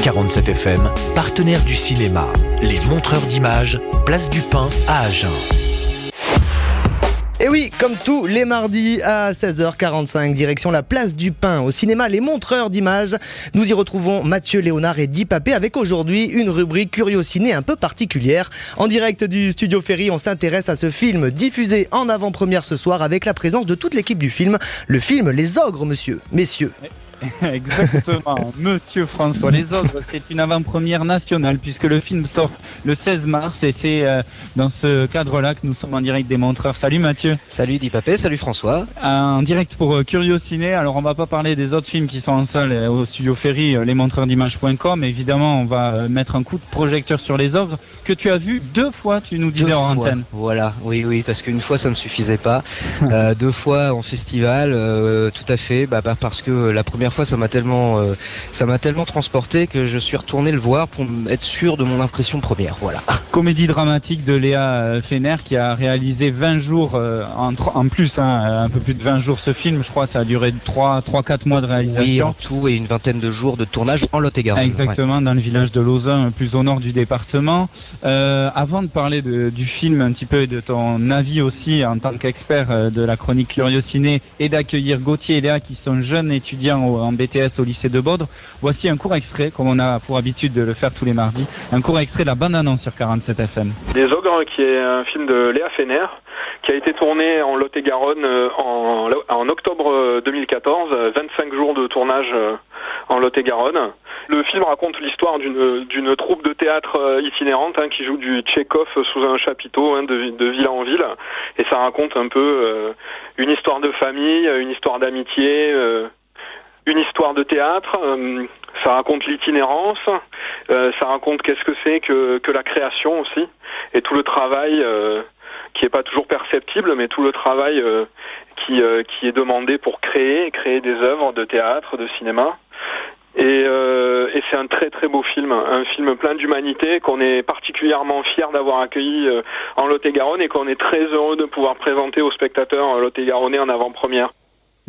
47 FM, partenaire du cinéma. Les montreurs d'images, place du Pin à Agen. Et oui, comme tous les mardis à 16h45, direction la place du Pin au cinéma Les Montreurs d'Images. Nous y retrouvons Mathieu Léonard et Di Papé avec aujourd'hui une rubrique Curiociné un peu particulière. En direct du Studio Ferry, on s'intéresse à ce film diffusé en avant-première ce soir avec la présence de toute l'équipe du film. Le film Les Ogres, messieurs. Exactement, Monsieur François. Les Ogres, c'est une avant-première nationale puisque le film sort le 16 mars et c'est dans ce cadre-là que nous sommes en direct des montreurs. Salut Mathieu. Salut Di Papé, salut François. En direct pour Curiociné. Alors on va pas parler des autres films qui sont en salle au Studio Ferry, lesmontreursd'images.com. Évidemment, on va mettre un coup de projecteur sur Les Ogres que tu as vu 2 fois, tu nous disais en antenne. Voilà, oui, parce qu'une fois ça ne suffisait pas. 2 fois en festival, tout à fait, parce que la première fois ça m'a tellement transporté que je suis retourné le voir pour être sûr de mon impression première. Voilà. Comédie dramatique de Léa Fener qui a réalisé 20 jours en plus, un peu plus de 20 jours ce film. Je crois que ça a duré 3-4 mois de réalisation. Oui, en tout, et une vingtaine de jours de tournage en Lot-et-Garonne. Exactement, ouais. Dans le village de Lauzun, plus au nord du département. Avant de parler du film un petit peu et de ton avis aussi en tant qu'expert de la chronique Curiociné et d'accueillir Gauthier et Léa qui sont jeunes étudiants en BTS au lycée de Baudre, voici un court extrait, comme on a pour habitude de le faire tous les mardis, un court extrait de la bande-annonce sur 47 FM. Les Ogres, qui est un film de Léa Fener, qui a été tourné en Lot-et-Garonne en octobre 2014, 25 jours de tournage en Lot-et-Garonne. Le film raconte l'histoire d'une troupe de théâtre itinérante qui joue du Tchekhov sous un chapiteau de ville en ville. Et ça raconte un peu une histoire de famille, une histoire d'amitié, une histoire de théâtre. Ça raconte l'itinérance, ça raconte qu'est-ce que c'est que la création aussi, et tout le travail qui est pas toujours perceptible, mais tout le travail qui est demandé pour créer des œuvres de théâtre, de cinéma. Et c'est un très très beau film, un film plein d'humanité qu'on est particulièrement fiers d'avoir accueilli en Lot-et-Garonne et qu'on est très heureux de pouvoir présenter aux spectateurs lot-et-garonnais en avant-première.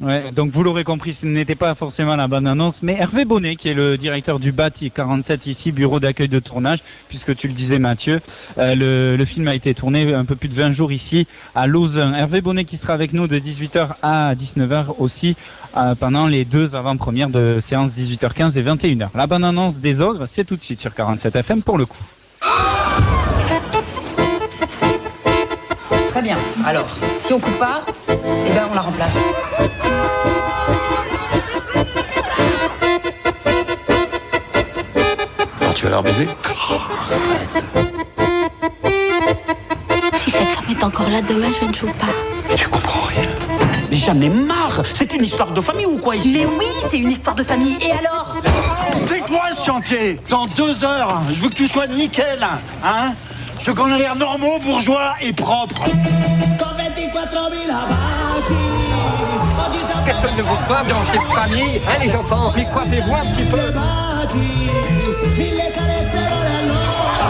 Ouais, donc vous l'aurez compris, ce n'était pas forcément la bande-annonce, mais Hervé Bonnet, qui est le directeur du BAT 47 ici, bureau d'accueil de tournage, puisque tu le disais Mathieu, le film a été tourné un peu plus de 20 jours ici à Lauzun. Hervé Bonnet qui sera avec nous de 18h à 19h aussi pendant les 2 avant-premières de séance 18h15 et 21h. La bande-annonce des Ogres, c'est tout de suite sur 47 FM pour le coup. Très bien, alors, si on coupe pas, on la remplace. Alors tu vas leur baiser ? Si cette femme est encore là demain, je ne joue pas. Mais tu comprends rien. Mais j'en ai marre. C'est une histoire de famille ou quoi ici ? Mais oui, c'est une histoire de famille, et alors ? C'est quoi ce chantier ? Dans 2 heures, je veux que tu sois nickel, hein ? Je veux qu'on ait l'air normaux, bourgeois et propre. Personne ne vous coiffe dans cette famille, les enfants. Mais coiffez-vous un petit peu.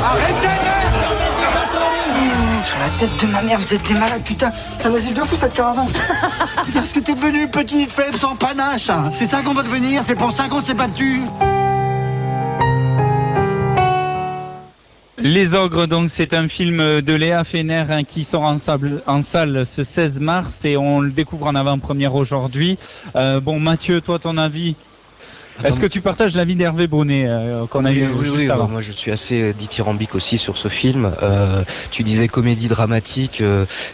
Arrêtez-le ! Sur la tête de ma mère, vous êtes des malades, putain. C'est un asile de fou, cette caravane. Parce que t'es devenu petit, faible, sans panache. C'est ça qu'on va devenir, c'est pour ça qu'on s'est battu. Les Ogres, donc, c'est un film de Léa Fener qui sort en salle ce 16 mars et on le découvre en avant-première aujourd'hui. Mathieu, toi, ton avis ? Est-ce que tu partages l'avis d'Hervé Bonnet qu'on a eu juste avant ? Moi je suis assez dithyrambique aussi sur ce film. Tu disais comédie dramatique,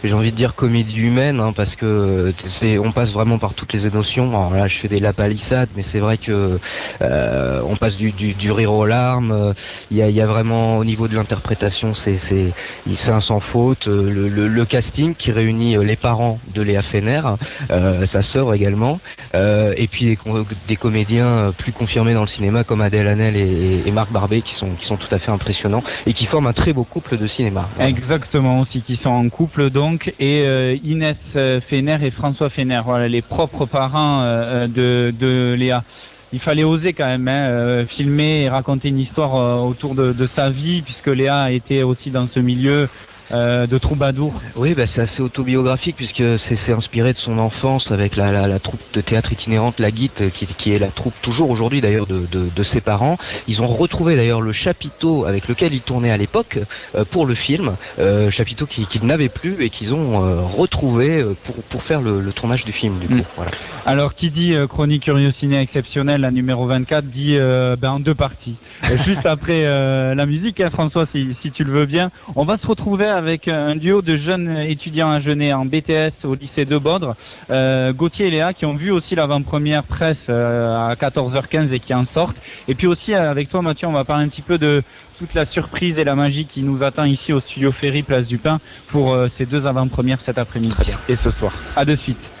j'ai envie de dire comédie humaine, parce que on passe vraiment par toutes les émotions. Alors là je fais des lapalissades, mais c'est vrai que on passe du rire aux larmes. Il y a vraiment au niveau de l'interprétation, c'est un sans faute. Le casting qui réunit les parents de Léa Fener, sa sœur également, et puis des comédiens plus confirmés dans le cinéma comme Adèle Haenel et Marc Barbet qui sont tout à fait impressionnants et qui forment un très beau couple de cinéma. Voilà. Exactement, aussi qui sont en couple donc, et Inès Fener et François Fener, voilà les propres parents de Léa. Il fallait oser quand même filmer et raconter une histoire autour de sa vie, puisque Léa a été aussi dans ce milieu de troubadour. Oui, c'est assez autobiographique puisque c'est inspiré de son enfance avec la troupe de théâtre itinérante La Guite, qui est la troupe toujours aujourd'hui d'ailleurs de ses parents. Ils ont retrouvé d'ailleurs le chapiteau avec lequel ils tournaient à l'époque pour le film, chapiteau qu'ils n'avaient plus et qu'ils ont retrouvé pour faire le tournage du film. Du coup, voilà. Alors qui dit chronique Curiosiné exceptionnelle, la numéro 24, dit en 2 parties. Juste après la musique, hein, François, si tu le veux bien, on va se retrouver avec un duo de jeunes étudiants à Genève en BTS au lycée de Bodre, Gauthier et Léa, qui ont vu aussi l'avant-première presse à 14h15 et qui en sortent. Et puis aussi avec toi Mathieu, on va parler un petit peu de toute la surprise et la magie qui nous attend ici au studio Ferry, place du Pin, pour ces 2 avant-premières cet après-midi et ce soir. À de suite.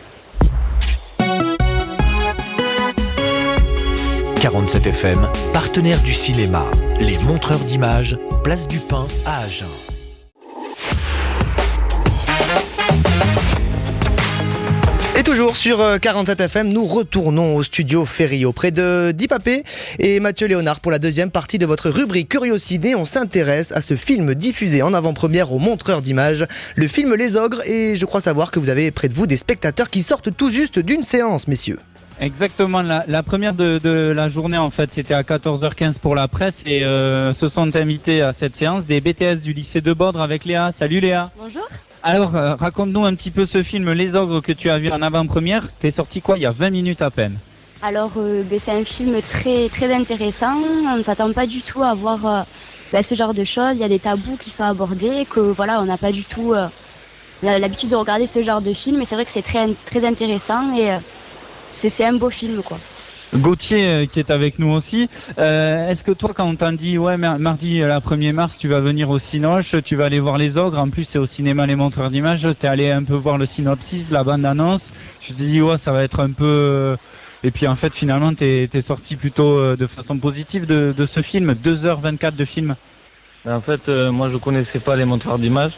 47 FM, partenaire du cinéma, les montreurs d'images, place du Pin à Agen. Et toujours sur 47 FM, nous retournons au studio Ferry auprès de Di Papé et Mathieu Léonard pour la deuxième partie de votre rubrique Curiosiné. On s'intéresse à ce film diffusé en avant-première aux montreurs d'images, le film Les Ogres, et je crois savoir que vous avez près de vous des spectateurs qui sortent tout juste d'une séance, messieurs. Exactement, la première de la journée en fait, c'était à 14h15 pour la presse et se sont invités à cette séance des BTS du lycée de Bodre avec Léa. Salut Léa. Bonjour. Alors raconte-nous un petit peu ce film Les Ogres que tu as vu en avant-première. T'es sorti il y a 20 minutes à peine. Alors c'est un film très très intéressant, on ne s'attend pas du tout à voir ce genre de choses, il y a des tabous qui sont abordés, que voilà, on n'a pas du tout l'habitude de regarder ce genre de film, et c'est vrai que c'est très très intéressant et c'est un beau film quoi. Gauthier qui est avec nous aussi. Est-ce que toi, quand on t'a dit mardi la 1er mars tu vas venir au Cinoche, tu vas aller voir Les Ogres, en plus c'est au cinéma Les Montreurs d'Images, t'es allé un peu voir le synopsis, la bande-annonce, tu t'es dit ça va être un peu... Et puis en fait finalement t'es sorti plutôt de façon positive de ce film, 2h24 de film. En fait moi je connaissais pas Les Montreurs d'Images,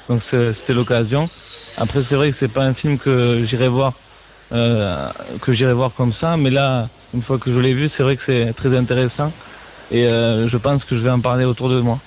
donc c'était l'occasion. Après c'est vrai que c'est pas un film que j'irai voir comme ça, mais là une fois que je l'ai vu, c'est vrai que c'est très intéressant et je pense que je vais en parler autour de moi.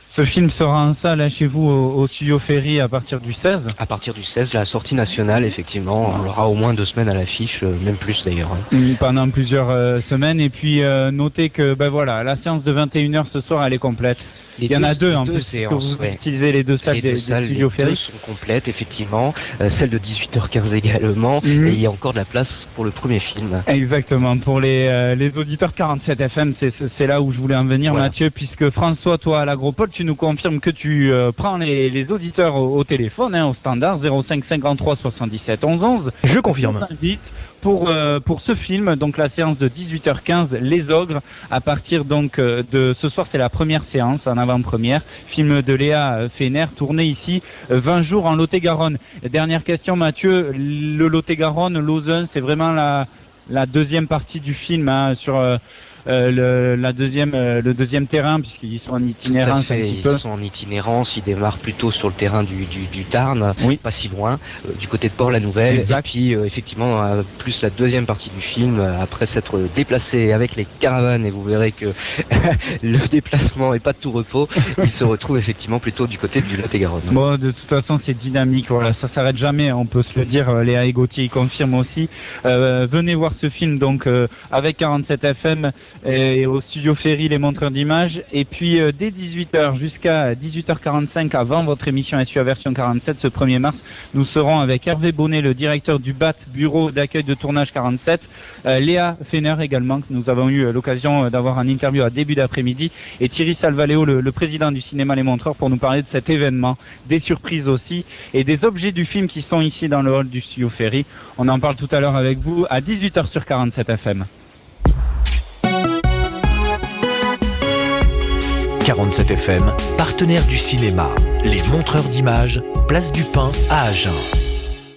Ce film sera en salle chez vous au studio Ferry à partir du 16. À partir du 16, la sortie nationale, effectivement, on aura au moins 2 semaines à l'affiche, même plus d'ailleurs. Pendant plusieurs semaines, et puis notez que la séance de 21h ce soir elle est complète. Il y en a 2 en plus, séances, vous utilisez les 2 salles des studios Ferry. Les 2 sont complètes, effectivement, celle de 18h15 également, et il y a encore de la place pour le premier film. Exactement, pour les auditeurs 47 FM, c'est là où je voulais en venir, voilà. Mathieu, puisque François, toi à l'Agropole, tu nous confirmes que tu prends les auditeurs au téléphone, au standard 05 53 77 11 11. Je confirme. On s'invite pour ce film, donc la séance de 18h15, Les Ogres, à partir donc de ce soir, c'est la première séance en avant-première, film de Léa Fener, tourné ici 20 jours en Lot-et-Garonne. Dernière question Mathieu, le Lot-et-Garonne, Lausanne, c'est vraiment la deuxième partie du film sur le deuxième terrain, puisqu'ils sont en itinérance un petit peu. Ils sont en itinérance, ils démarrent plutôt sur le terrain du Tarn, pas si loin, du côté de Port-la-Nouvelle. Exact. Et puis effectivement, plus la deuxième partie du film, après s'être déplacé avec les caravanes, et vous verrez que le déplacement est pas de tout repos, ils se retrouvent effectivement plutôt du côté du Lot-et-Garonne. Bon, de toute façon, c'est dynamique, voilà, ça s'arrête jamais, on peut se le dire. Léa et Gauthier confirment aussi. Venez voir ce film donc avec 47 FM et au studio Ferry, les montreurs d'images, et puis dès 18h jusqu'à 18h45 avant votre émission SUA version 47 ce 1er mars, nous serons avec Hervé Bonnet, le directeur du BAT, bureau d'accueil de tournage 47, Léa Fener également, que nous avons eu l'occasion d'avoir en interview à début d'après-midi, et Thierry Salvaléo, le président du cinéma Les Montreurs, pour nous parler de cet événement, des surprises aussi et des objets du film qui sont ici dans le hall du studio Ferry. On en parle tout à l'heure avec vous à 18h sur 47 FM. 47 FM, partenaire du cinéma, les montreurs d'images, place du Pin à Agen.